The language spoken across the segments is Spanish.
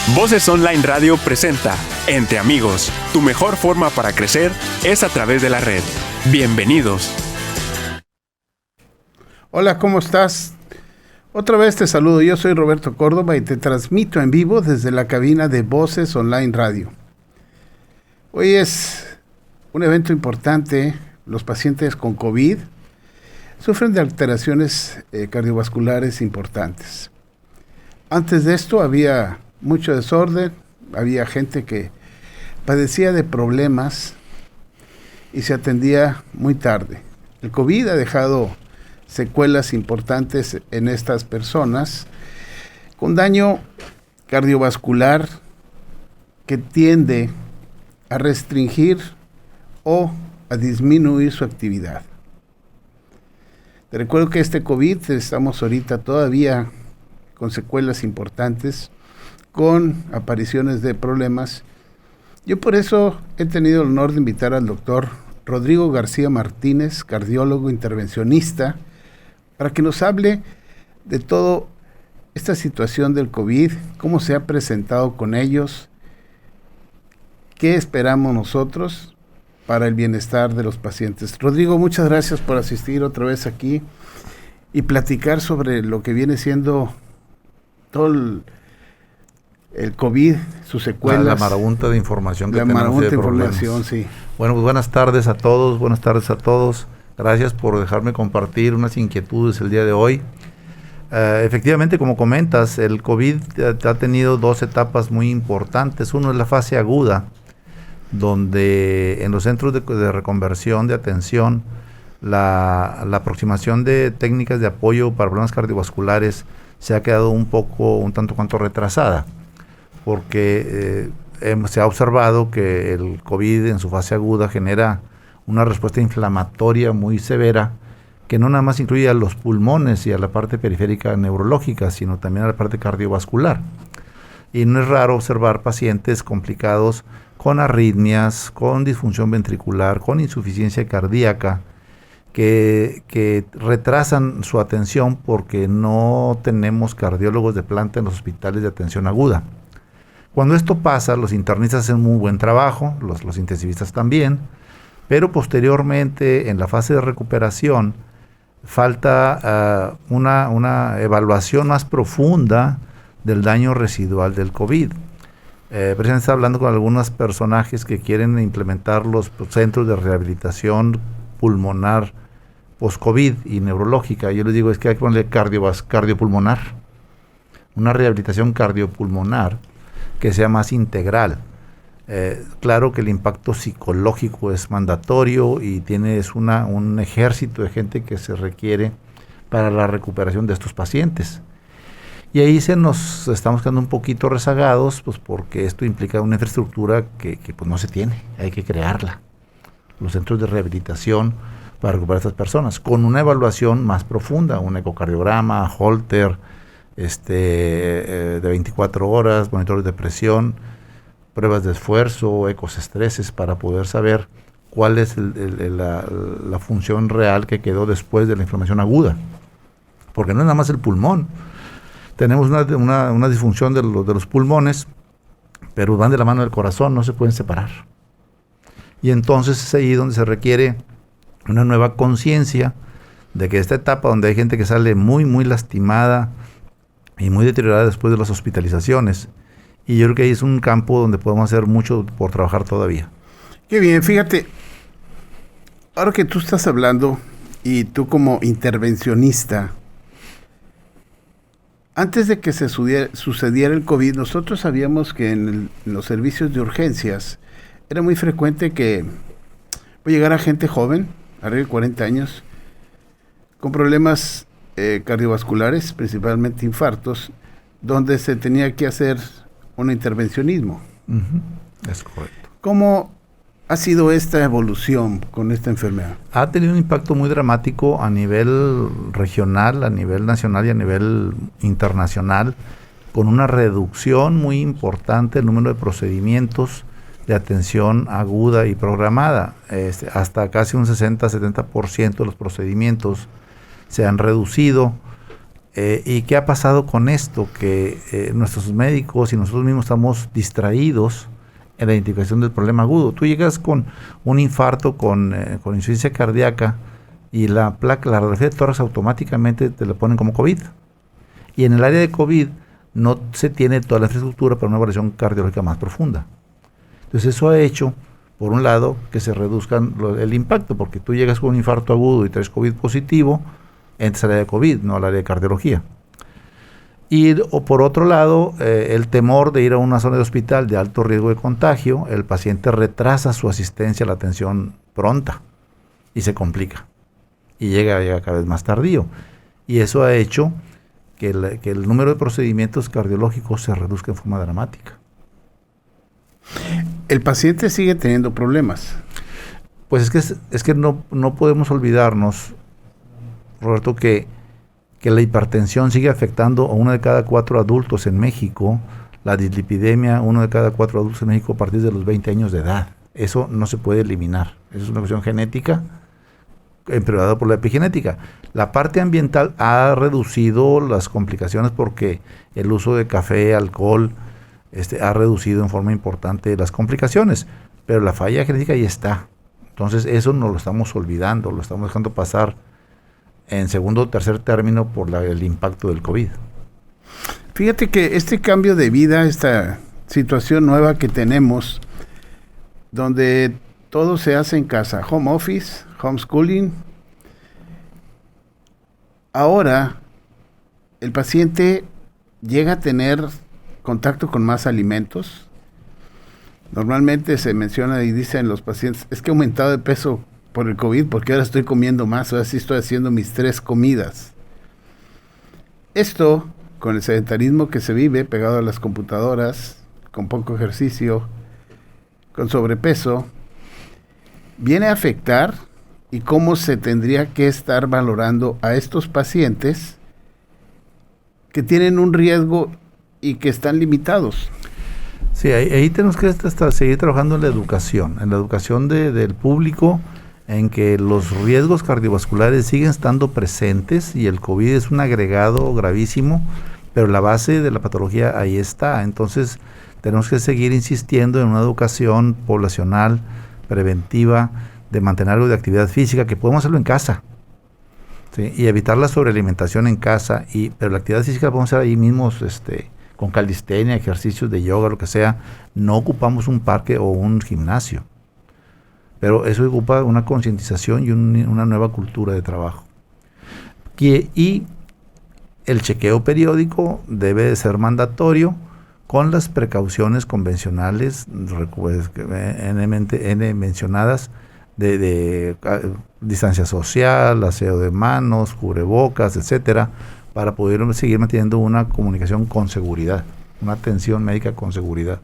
Voces Online Radio presenta Entre Amigos. Tu mejor forma para crecer es a través de la red. Bienvenidos. Hola, ¿cómo estás? Otra vez te saludo. Yo soy Roberto Córdoba y te transmito en vivo desde la cabina de Voces Online Radio. Hoy es un evento importante. Los pacientes con COVID sufren de alteraciones cardiovasculares importantes. Antes de esto había mucho desorden, había gente que padecía de problemas y se atendía muy tarde. El COVID ha dejado secuelas importantes en estas personas con daño cardiovascular que tiende a restringir o a disminuir su actividad. Te recuerdo que este COVID estamos ahorita todavía con secuelas importantes, con apariciones de problemas. Yo por eso he tenido el honor de invitar al doctor Rodrigo García Martínez, cardiólogo intervencionista, para que nos hable de toda esta situación del COVID, cómo se ha presentado con ellos, qué esperamos nosotros para el bienestar de los pacientes. Rodrigo, muchas gracias por asistir otra vez aquí y platicar sobre lo que viene siendo todo el COVID, sus secuelas. La marabunta de información que tenemos. La marabunta de información, sí. Bueno, pues buenas tardes a todos. Gracias por dejarme compartir unas inquietudes el día de hoy. Efectivamente, como comentas, el COVID ha tenido dos etapas muy importantes. Uno es la fase aguda, donde en los centros de reconversión, de atención, la aproximación de técnicas de apoyo para problemas cardiovasculares se ha quedado un tanto cuanto retrasada, porque se ha observado que el COVID en su fase aguda genera una respuesta inflamatoria muy severa, que no nada más incluye a los pulmones y a la parte periférica neurológica, sino también a la parte cardiovascular. Y no es raro observar pacientes complicados con arritmias, con disfunción ventricular, con insuficiencia cardíaca, que retrasan su atención porque no tenemos cardiólogos de planta en los hospitales de atención aguda. Cuando esto pasa, los internistas hacen muy buen trabajo, los intensivistas también, pero posteriormente, en la fase de recuperación, falta una evaluación más profunda del daño residual del COVID. Precisamente está hablando con algunos personajes que quieren implementar los centros de rehabilitación pulmonar post-COVID y neurológica. Yo les digo, es que hay que ponerle cardiopulmonar, una rehabilitación cardiopulmonar que sea más integral. Claro que el impacto psicológico es mandatorio y tienes un ejército de gente que se requiere para la recuperación de estos pacientes. Y ahí nos estamos quedando un poquito rezagados, pues porque esto implica una infraestructura que pues no se tiene, hay que crearla. Los centros de rehabilitación para recuperar a estas personas, con una evaluación más profunda, un ecocardiograma, Holter, de 24 horas, monitores de presión, pruebas de esfuerzo, ecosestreses, para poder saber cuál es la función real que quedó después de la inflamación aguda. Porque no es nada más el pulmón. Tenemos una disfunción de los pulmones, pero van de la mano del corazón, no se pueden separar. Y entonces es ahí donde se requiere una nueva conciencia de que esta etapa donde hay gente que sale muy, muy lastimada y muy deteriorada después de las hospitalizaciones, y yo creo que ahí es un campo donde podemos hacer mucho por trabajar todavía. Qué bien, fíjate, ahora que tú estás hablando y tú como intervencionista, antes de que se sucediera el COVID, nosotros sabíamos que en los servicios de urgencias era muy frecuente que llegara gente joven, arriba de 40 años, con problemas cardiovasculares, principalmente infartos, donde se tenía que hacer un intervencionismo. Es correcto. ¿Cómo ha sido esta evolución con esta enfermedad? Ha tenido un impacto muy dramático a nivel regional, a nivel nacional y a nivel internacional, con una reducción muy importante del número de procedimientos de atención aguda y programada. Hasta casi un 60-70% de los procedimientos se han reducido ¿Y qué ha pasado con esto? Que nuestros médicos y nosotros mismos estamos distraídos en la identificación del problema agudo. Tú llegas con un infarto, con insuficiencia cardíaca, y la radiografía de tórax automáticamente te la ponen como COVID. Y en el área de COVID no se tiene toda la infraestructura para una evaluación cardiológica más profunda. Entonces eso ha hecho, por un lado, que se reduzcan el impacto, porque tú llegas con un infarto agudo y traes COVID positivo, entras al área de COVID, no al área de cardiología. O por otro lado, el temor de ir a una zona de hospital de alto riesgo de contagio, el paciente retrasa su asistencia a la atención pronta y se complica. Y llega cada vez más tardío. Y eso ha hecho que el número de procedimientos cardiológicos se reduzca en forma dramática. El paciente sigue teniendo problemas. Pues es que no podemos olvidarnos, Roberto, que la hipertensión sigue afectando a 1 de cada 4 adultos en México, la dislipidemia, 1 de cada 4 adultos en México a partir de los 20 años de edad. Eso no se puede eliminar. Eso es una cuestión genética, empeorada por la epigenética. La parte ambiental ha reducido las complicaciones porque el uso de café, alcohol, ha reducido en forma importante las complicaciones, pero la falla genética ya está. Entonces eso no lo estamos olvidando, lo estamos dejando pasar en segundo o tercer término por el impacto del COVID. Fíjate que este cambio de vida, esta situación nueva que tenemos, donde todo se hace en casa, home office, homeschooling, ahora el paciente llega a tener contacto con más alimentos. Normalmente se menciona y dicen los pacientes, es que he aumentado de peso por el COVID porque ahora estoy comiendo más, ahora sí estoy haciendo mis 3 comidas. Esto, con el sedentarismo que se vive pegado a las computadoras, con poco ejercicio, con sobrepeso, viene a afectar y cómo se tendría que estar valorando a estos pacientes que tienen un riesgo y que están limitados. Sí, ahí tenemos que seguir trabajando en la educación del público, en que los riesgos cardiovasculares siguen estando presentes y el COVID es un agregado gravísimo, pero la base de la patología ahí está. Entonces tenemos que seguir insistiendo en una educación poblacional, preventiva, de mantener algo de actividad física, que podemos hacerlo en casa, ¿sí? Y evitar la sobrealimentación en casa, pero la actividad física la podemos hacer ahí mismos, con calistenia, ejercicios de yoga, lo que sea. No ocupamos un parque o un gimnasio, pero eso ocupa una concientización y una nueva cultura de trabajo. Y el chequeo periódico debe de ser mandatorio, con las precauciones convencionales mencionadas de distancia social, aseo de manos, cubrebocas, etcétera, para poder seguir manteniendo una comunicación con seguridad, una atención médica con seguridad.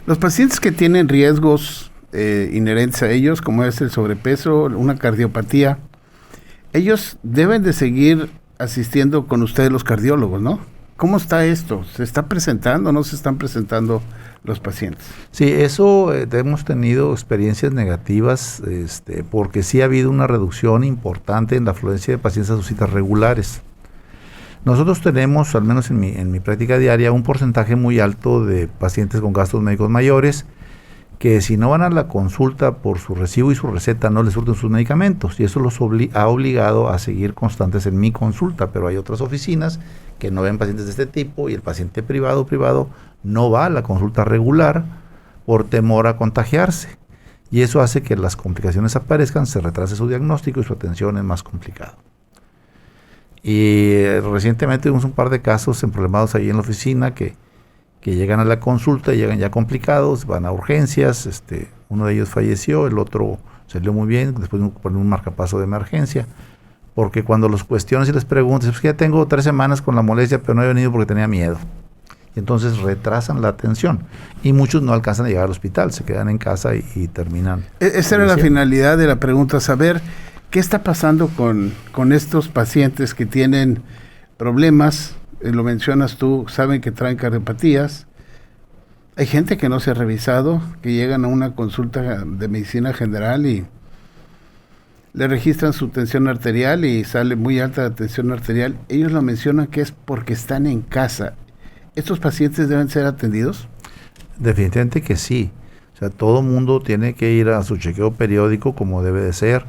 Los pacientes que tienen riesgos inherentes a ellos, como es el sobrepeso, una cardiopatía, ellos deben de seguir asistiendo con ustedes los cardiólogos, ¿no? ¿Cómo está esto? ¿Se está presentando o no se están presentando los pacientes? Sí, eso hemos tenido experiencias negativas, porque sí ha habido una reducción importante en la afluencia de pacientes a sus citas regulares. Nosotros tenemos, al menos en mi práctica diaria, un porcentaje muy alto de pacientes con gastos médicos mayores que si no van a la consulta por su recibo y su receta no les surten sus medicamentos, y eso los ha obligado a seguir constantes en mi consulta. Pero hay otras oficinas que no ven pacientes de este tipo y el paciente privado no va a la consulta regular por temor a contagiarse, y eso hace que las complicaciones aparezcan, se retrase su diagnóstico y su atención es más complicado. Y recientemente tuvimos un par de casos problemados ahí en la oficina que llegan a la consulta y llegan ya complicados, van a urgencias, uno de ellos falleció, el otro salió muy bien, después ponen un marcapaso de emergencia, porque cuando los cuestionas y les preguntas, es que ya tengo 3 semanas con la molestia, pero no he venido porque tenía miedo. Y entonces retrasan la atención y muchos no alcanzan a llegar al hospital, se quedan en casa y terminan. Esa era la finalidad de la pregunta, saber qué está pasando con estos pacientes que tienen problemas. Lo mencionas tú, saben que traen cardiopatías. Hay gente que no se ha revisado, que llegan a una consulta de medicina general y le registran su tensión arterial y sale muy alta la tensión arterial, ellos lo mencionan que es porque están en casa. ¿Estos pacientes deben ser atendidos? Definitivamente que sí. O sea, todo mundo tiene que ir a su chequeo periódico como debe de ser.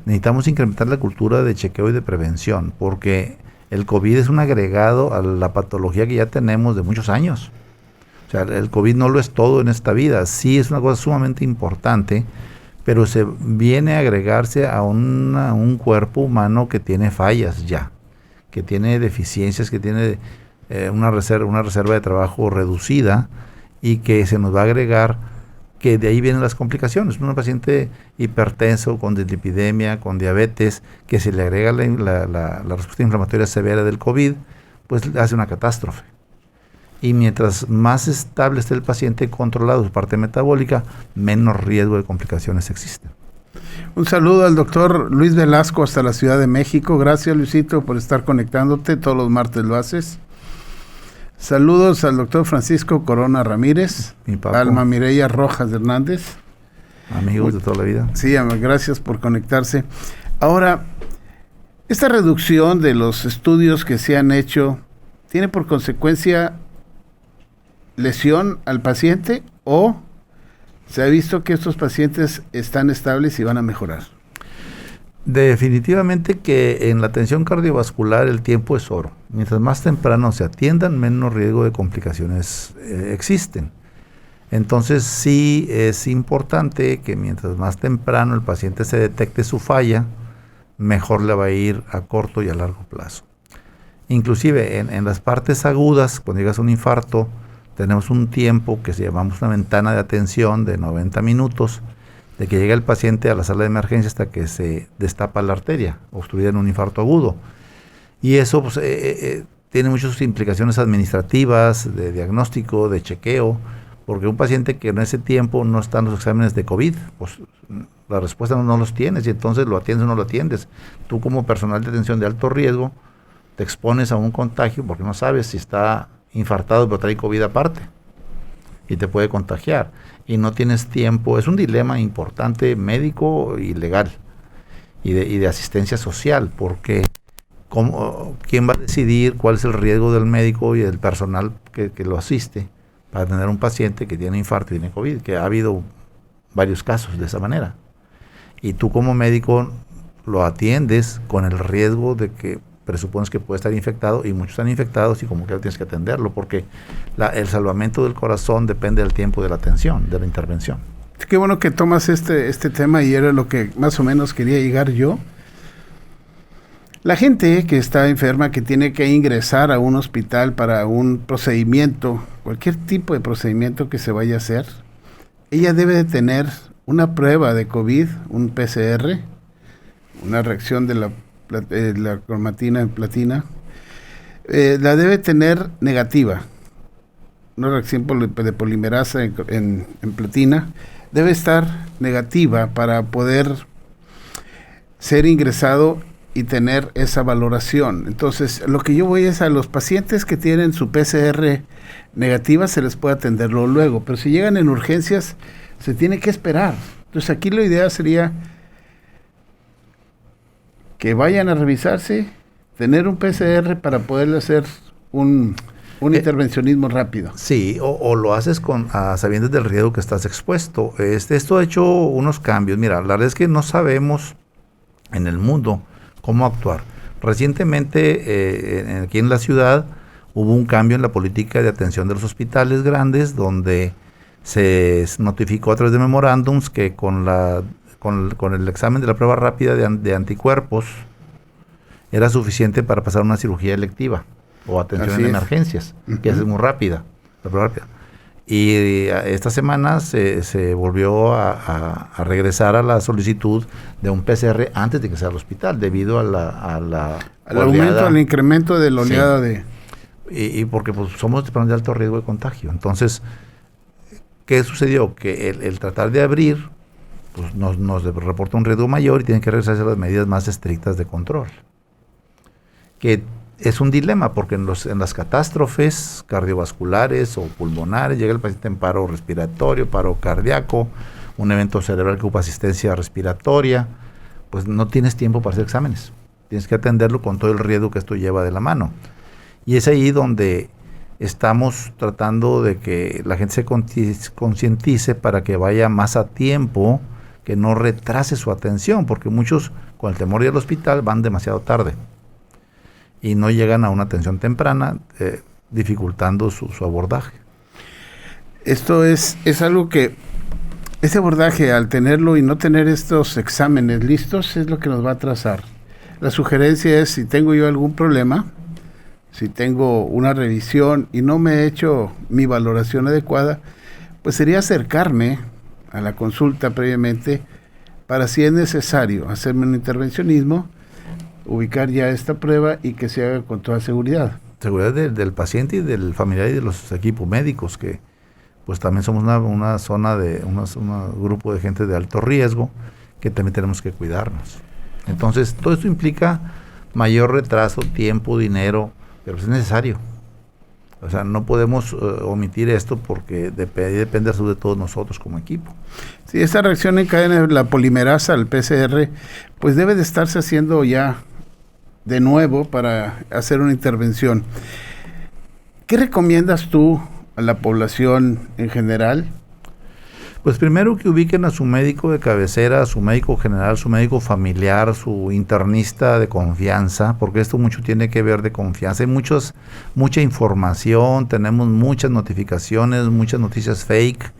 Necesitamos incrementar la cultura de chequeo y de prevención, porque el COVID es un agregado a la patología que ya tenemos de muchos años. O sea, el COVID no lo es todo en esta vida. Sí es una cosa sumamente importante, pero se viene a agregarse a un cuerpo humano que tiene fallas ya, que tiene deficiencias, que tiene una reserva de trabajo reducida, y que se nos va a agregar, que de ahí vienen las complicaciones. Un paciente hipertenso, con dislipidemia, con diabetes, que se le agrega la respuesta inflamatoria severa del COVID, pues hace una catástrofe. Y mientras más estable esté el paciente, controlado su parte metabólica, menos riesgo de complicaciones existen. Un saludo al doctor Luis Velasco hasta la Ciudad de México. Gracias, Luisito, por estar conectándote. Todos los martes lo haces. Saludos al doctor Francisco Corona Ramírez, Alma Mireya Rojas Hernández. Amigos de toda la vida. Sí, gracias por conectarse. Ahora, esta reducción de los estudios que se han hecho, ¿tiene por consecuencia lesión al paciente o se ha visto que estos pacientes están estables y van a mejorar? Definitivamente que en la atención cardiovascular el tiempo es oro. Mientras más temprano se atiendan, menos riesgo de complicaciones existen. Entonces sí es importante que mientras más temprano el paciente se detecte su falla, mejor le va a ir a corto y a largo plazo. Inclusive en las partes agudas, cuando llegas a un infarto, tenemos un tiempo que se llamamos una ventana de atención de 90 minutos, de que llega el paciente a la sala de emergencia hasta que se destapa la arteria obstruida en un infarto agudo. Y eso pues, tiene muchas implicaciones administrativas, de diagnóstico, de chequeo, porque un paciente que en ese tiempo no está en los exámenes de COVID, pues la respuesta no los tienes, y entonces lo atiendes o no lo atiendes. Tú, como personal de atención de alto riesgo, te expones a un contagio porque no sabes si está infartado pero trae COVID aparte y te puede contagiar, y no tienes tiempo. Es un dilema importante médico y legal y de asistencia social, porque ¿quién va a decidir cuál es el riesgo del médico y del personal que lo asiste para tener un paciente que tiene infarto y tiene COVID? Que ha habido varios casos de esa manera, y tú como médico lo atiendes con el riesgo de que presupones que puede estar infectado, y muchos están infectados, y como que tienes que atenderlo, porque el salvamento del corazón depende del tiempo de la atención, de la intervención. Qué bueno que tomas este tema, y era lo que más o menos quería llegar yo. La gente que está enferma, que tiene que ingresar a un hospital para un procedimiento, cualquier tipo de procedimiento que se vaya a hacer, ella debe de tener una prueba de COVID, un PCR, una reacción de la cromatina en platina, la debe tener negativa, una reacción de polimerasa en platina, debe estar negativa para poder ser ingresado y tener esa valoración. Entonces, lo que yo voy es a los pacientes que tienen su PCR negativa, se les puede atender luego, pero si llegan en urgencias, se tiene que esperar. Entonces, aquí la idea sería que vayan a revisarse, tener un PCR para poder hacer un intervencionismo rápido. Sí, o lo haces a sabiendas del riesgo que estás expuesto. Esto ha hecho unos cambios. Mira, la verdad es que no sabemos en el mundo cómo actuar. Recientemente, aquí en la ciudad, hubo un cambio en la política de atención de los hospitales grandes, donde se notificó a través de memorándums que con el examen de la prueba rápida de anticuerpos era suficiente para pasar una cirugía electiva o atención en emergencias, que es muy rápida, la prueba rápida. Y esta semana se volvió a regresar a la solicitud de un PCR antes de que sea al hospital, debido al aumento, al incremento de la oleada de... Y porque pues, somos de alto riesgo de contagio. Entonces, ¿qué sucedió? Que el tratar de abrir pues nos reporta un riesgo mayor, y tienen que regresarse a las medidas más estrictas de control. Que es un dilema, porque en las catástrofes cardiovasculares o pulmonares llega el paciente en paro respiratorio, paro cardíaco, un evento cerebral que ocupa asistencia respiratoria, pues no tienes tiempo para hacer exámenes. Tienes que atenderlo con todo el riesgo que esto lleva de la mano. Y es ahí donde estamos tratando de que la gente se concientice para que vaya más a tiempo, que no retrase su atención, porque muchos con el temor de ir al hospital van demasiado tarde y no llegan a una atención temprana, dificultando su abordaje. Esto es algo que, ese abordaje, al tenerlo y no tener estos exámenes listos, es lo que nos va a atrasar. La sugerencia es, si tengo yo algún problema, si tengo una revisión y no me he hecho mi valoración adecuada, pues sería acercarme a la consulta previamente para, si es necesario, hacerme un intervencionismo, ubicar ya esta prueba y que se haga con toda seguridad. Seguridad del paciente y del familiar y de los equipos médicos, que pues también somos una zona de un grupo de gente de alto riesgo que también tenemos que cuidarnos. Entonces, todo esto implica mayor retraso, tiempo, dinero, pero es necesario. O sea, no podemos omitir esto porque depende de todos nosotros como equipo. Sí, esta reacción en cadena de la polimerasa, el PCR, pues debe de estarse haciendo ya de nuevo para hacer una intervención. ¿Qué recomiendas tú a la población en general? Pues primero que ubiquen a su médico de cabecera, a su médico general, su médico familiar, su internista de confianza, porque esto mucho tiene que ver de confianza. Hay mucha información, tenemos muchas notificaciones, muchas noticias fake,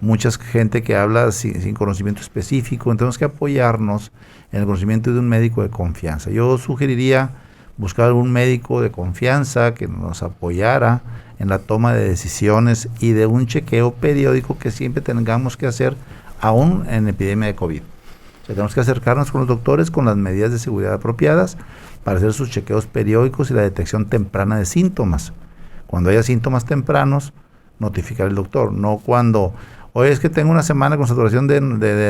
mucha gente que habla sin conocimiento específico. Tenemos que apoyarnos en el conocimiento de un médico de confianza. Yo sugeriría buscar un médico de confianza que nos apoyara en la toma de decisiones y de un chequeo periódico que siempre tengamos que hacer, aún en epidemia de COVID. O sea, tenemos que acercarnos con los doctores con las medidas de seguridad apropiadas para hacer sus chequeos periódicos y la detección temprana de síntomas. Cuando haya síntomas tempranos, notificar al doctor, no cuando, oye, es que tengo una semana con saturación de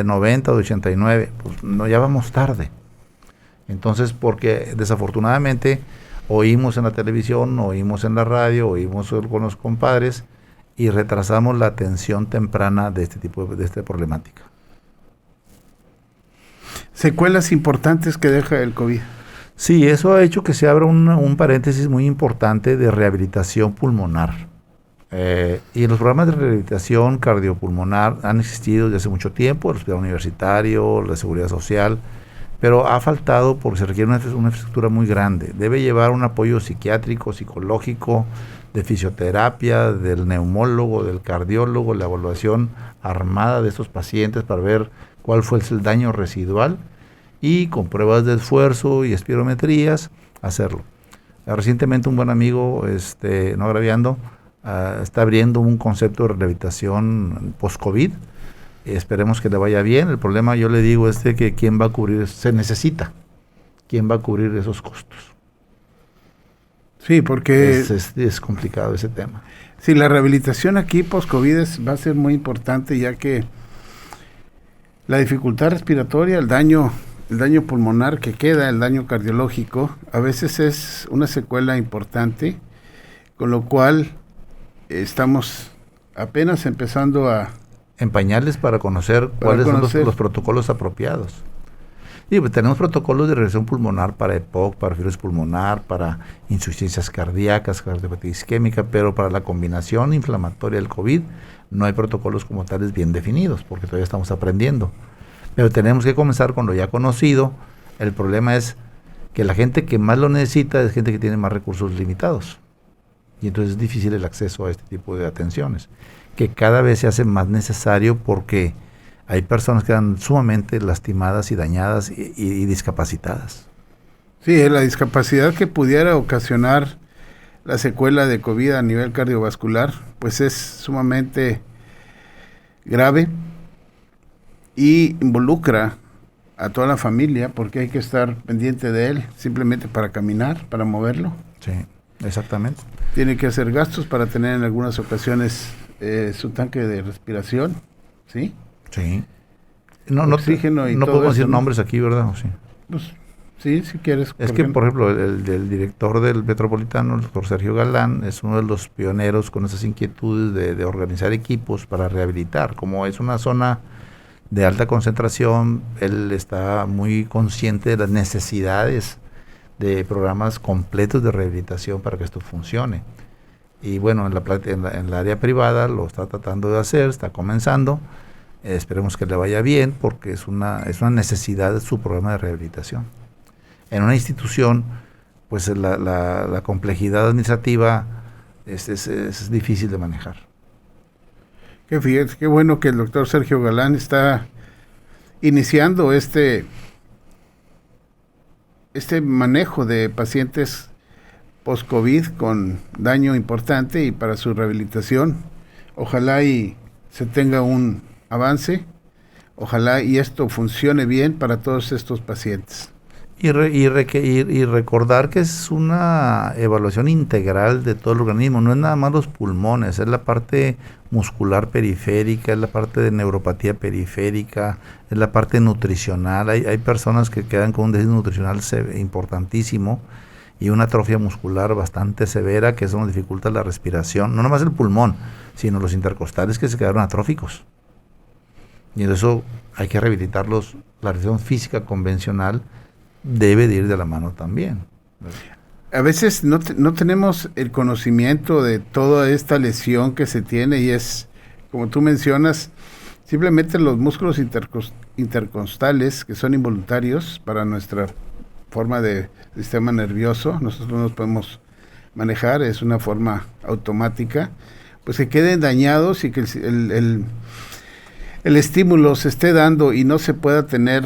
90 o de 89, pues no, ya vamos tarde. Entonces, porque desafortunadamente oímos en la televisión, oímos en la radio, oímos con los compadres y retrasamos la atención temprana de esta problemática. Secuelas importantes que deja el COVID. Sí, eso ha hecho que se abra un paréntesis muy importante de rehabilitación pulmonar. Y los programas de rehabilitación cardiopulmonar han existido desde hace mucho tiempo, el Hospital Universitario, la Seguridad Social, pero ha faltado porque se requiere una infraestructura muy grande. Debe llevar un apoyo psiquiátrico, psicológico, de fisioterapia, del neumólogo, del cardiólogo, la evaluación armada de estos pacientes para ver cuál fue el daño residual y con pruebas de esfuerzo y espirometrías hacerlo. Recientemente un buen amigo, no agraviando, está abriendo un concepto de rehabilitación post-COVID. Esperemos que le vaya bien. El problema, yo le digo, es de que quién va a cubrir, se necesita, quién va a cubrir esos costos. Sí, porque es complicado ese tema. Sí, la rehabilitación aquí post-COVID va a ser muy importante, ya que la dificultad respiratoria, el daño pulmonar que queda, el daño cardiológico, a veces es una secuela importante, con lo cual estamos apenas empezando en pañales para conocer cuáles son los protocolos apropiados. Y pues tenemos protocolos de regresión pulmonar para EPOC, para fibrosis pulmonar, para insuficiencias cardíacas, cardiopatía isquémica, pero para la combinación inflamatoria del COVID no hay protocolos como tales bien definidos, porque todavía estamos aprendiendo. Pero tenemos que comenzar con lo ya conocido. El problema es que la gente que más lo necesita es gente que tiene más recursos limitados. Y entonces es difícil el acceso a este tipo de atenciones, que cada vez se hace más necesario porque hay personas que quedan sumamente lastimadas y dañadas y discapacitadas. Sí, la discapacidad que pudiera ocasionar la secuela de COVID a nivel cardiovascular, pues es sumamente grave y involucra a toda la familia porque hay que estar pendiente de él, simplemente para caminar, para moverlo. Sí, exactamente. Tiene que hacer gastos para tener en algunas ocasiones su tanque de respiración, ¿sí? Sí. Oxígeno y no todo podemos eso, decir nombres aquí, ¿verdad? ¿O sí? Pues sí, si quieres. Es que, por ejemplo, el director del Metropolitano, el doctor Sergio Galán, es uno de los pioneros con esas inquietudes de organizar equipos para rehabilitar. Como es una zona de alta concentración, él está muy consciente de las necesidades de programas completos de rehabilitación para que esto funcione. Y bueno, en la área privada lo está tratando de hacer, está comenzando. Esperemos que le vaya bien porque es una necesidad de su programa de rehabilitación. En una institución, pues la complejidad administrativa es difícil de manejar. Qué bueno que el doctor Sergio Galán está iniciando este manejo de pacientes post-COVID con daño importante y para su rehabilitación. Ojalá y se tenga un avance, ojalá y esto funcione bien para todos estos pacientes. Y recordar que es una evaluación integral de todo el organismo, no es nada más los pulmones, es la parte muscular periférica, es la parte de neuropatía periférica, es la parte nutricional. Hay personas que quedan con un déficit nutricional importantísimo y una atrofia muscular bastante severa, que eso nos dificulta la respiración, no nomás el pulmón, sino los intercostales que se quedaron atróficos. Y en eso hay que rehabilitarlos. La rehabilitación física convencional debe de ir de la mano también. A veces no tenemos el conocimiento de toda esta lesión que se tiene y es, como tú mencionas, simplemente los músculos intercostales que son involuntarios para nuestra forma de sistema nervioso, nosotros no nos podemos manejar, es una forma automática, pues que queden dañados y que el estímulo se esté dando y no se pueda tener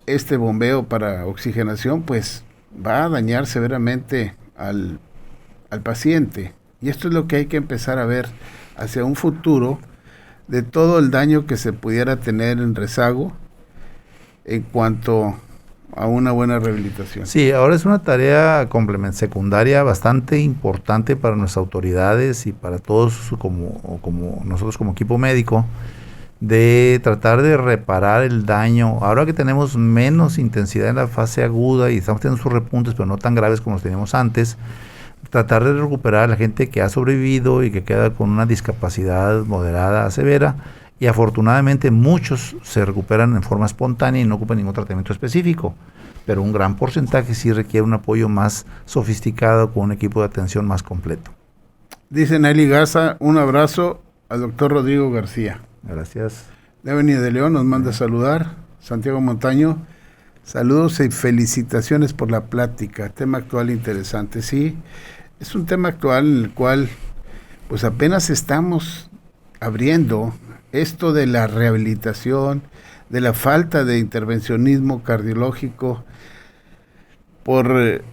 este bombeo para oxigenación, pues va a dañar severamente al paciente. Y esto es lo que hay que empezar a ver hacia un futuro de todo el daño que se pudiera tener en rezago en cuanto a una buena rehabilitación. Sí, ahora es una tarea secundaria bastante importante para nuestras autoridades y para todos como nosotros como equipo médico, de tratar de reparar el daño. Ahora que tenemos menos intensidad en la fase aguda y estamos teniendo sus repuntes, pero no tan graves como los teníamos antes, tratar de recuperar a la gente que ha sobrevivido y que queda con una discapacidad moderada a severa, y afortunadamente muchos se recuperan en forma espontánea y no ocupan ningún tratamiento específico, pero un gran porcentaje sí requiere un apoyo más sofisticado con un equipo de atención más completo. Dice Nelly Garza, un abrazo al doctor Rodrigo García. Gracias. Deveni de León nos manda a saludar. Santiago Montaño, saludos y felicitaciones por la plática. Tema actual interesante. Sí, es un tema actual en el cual pues apenas estamos abriendo esto de la rehabilitación, de la falta de intervencionismo cardiológico por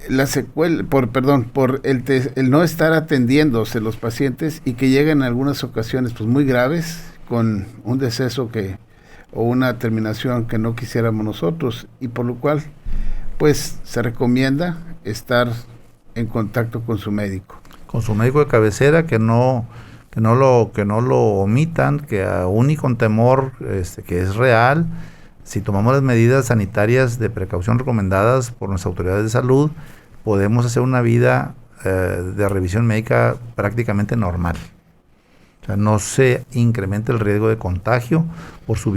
la secuela, por el no estar atendiéndose los pacientes y que llegan en algunas ocasiones pues muy graves con un deceso o una terminación que no quisiéramos nosotros, y por lo cual pues se recomienda estar en contacto con su médico. Con su médico de cabecera, que no lo omitan, que aún y con temor que es real, si tomamos las medidas sanitarias de precaución recomendadas por nuestras autoridades de salud, podemos hacer una vida de revisión médica prácticamente normal. O sea, no se incrementa el riesgo de contagio por su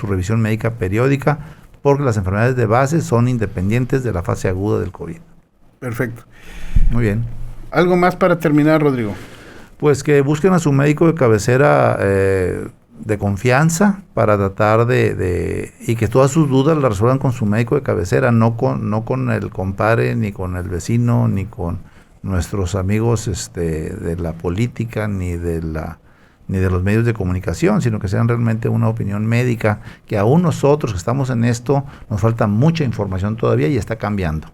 revisión médica periódica, porque las enfermedades de base son independientes de la fase aguda del COVID. Perfecto. Muy bien. ¿Algo más para terminar, Rodrigo? Pues que busquen a su médico de cabecera de confianza para tratar y que todas sus dudas las resuelvan con su médico de cabecera, no con el compadre, ni con el vecino, ni con nuestros amigos de la política, ni de los medios de comunicación, sino que sean realmente una opinión médica, que aún nosotros que estamos en esto nos falta mucha información todavía y está cambiando.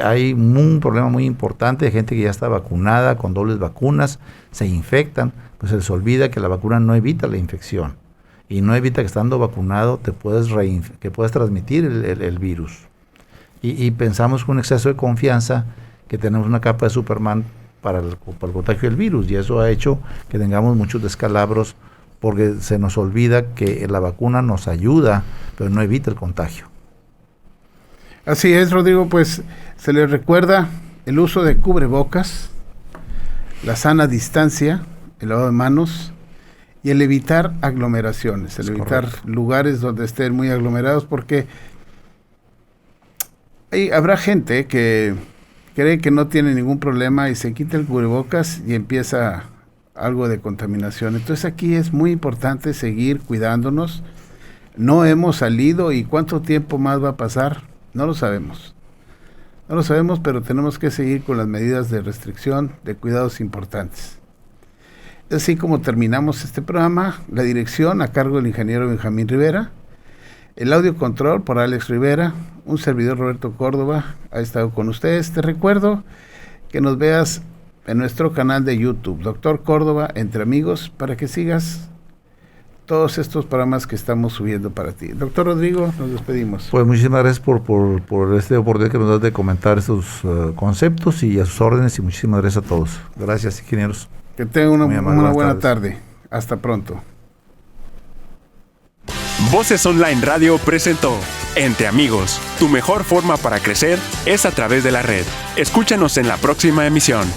Hay un problema muy importante de gente que ya está vacunada con dobles vacunas, se infectan, pues se les olvida que la vacuna no evita la infección y no evita que estando vacunado que puedas transmitir el virus. Y pensamos con un exceso de confianza que tenemos una capa de Superman para el contagio del virus, y eso ha hecho que tengamos muchos descalabros porque se nos olvida que la vacuna nos ayuda, pero no evita el contagio. Así es, Rodrigo, pues se les recuerda el uso de cubrebocas, la sana distancia, el lavado de manos y el evitar aglomeraciones, el evitar lugares donde estén muy aglomerados, porque habrá gente que cree que no tiene ningún problema y se quita el cubrebocas y empieza algo de contaminación. Entonces aquí es muy importante seguir cuidándonos. No hemos salido, y ¿cuánto tiempo más va a pasar? No lo sabemos. No lo sabemos, pero tenemos que seguir con las medidas de restricción, de cuidados importantes. Así como terminamos este programa, la dirección a cargo del ingeniero Benjamín Rivera, el audio control por Alex Rivera, un servidor Roberto Córdoba ha estado con ustedes. Te recuerdo que nos veas en nuestro canal de YouTube, Doctor Córdoba Entre Amigos, para que sigas todos estos programas que estamos subiendo para ti. Doctor Rodrigo, nos despedimos. Pues muchísimas gracias por esta oportunidad que nos das de comentar estos conceptos y a sus órdenes, y muchísimas gracias a todos. Gracias, ingenieros. Que tengan una buena tarde. Hasta pronto. Voces Online Radio presentó Entre Amigos. Tu mejor forma para crecer es a través de la red. Escúchanos en la próxima emisión.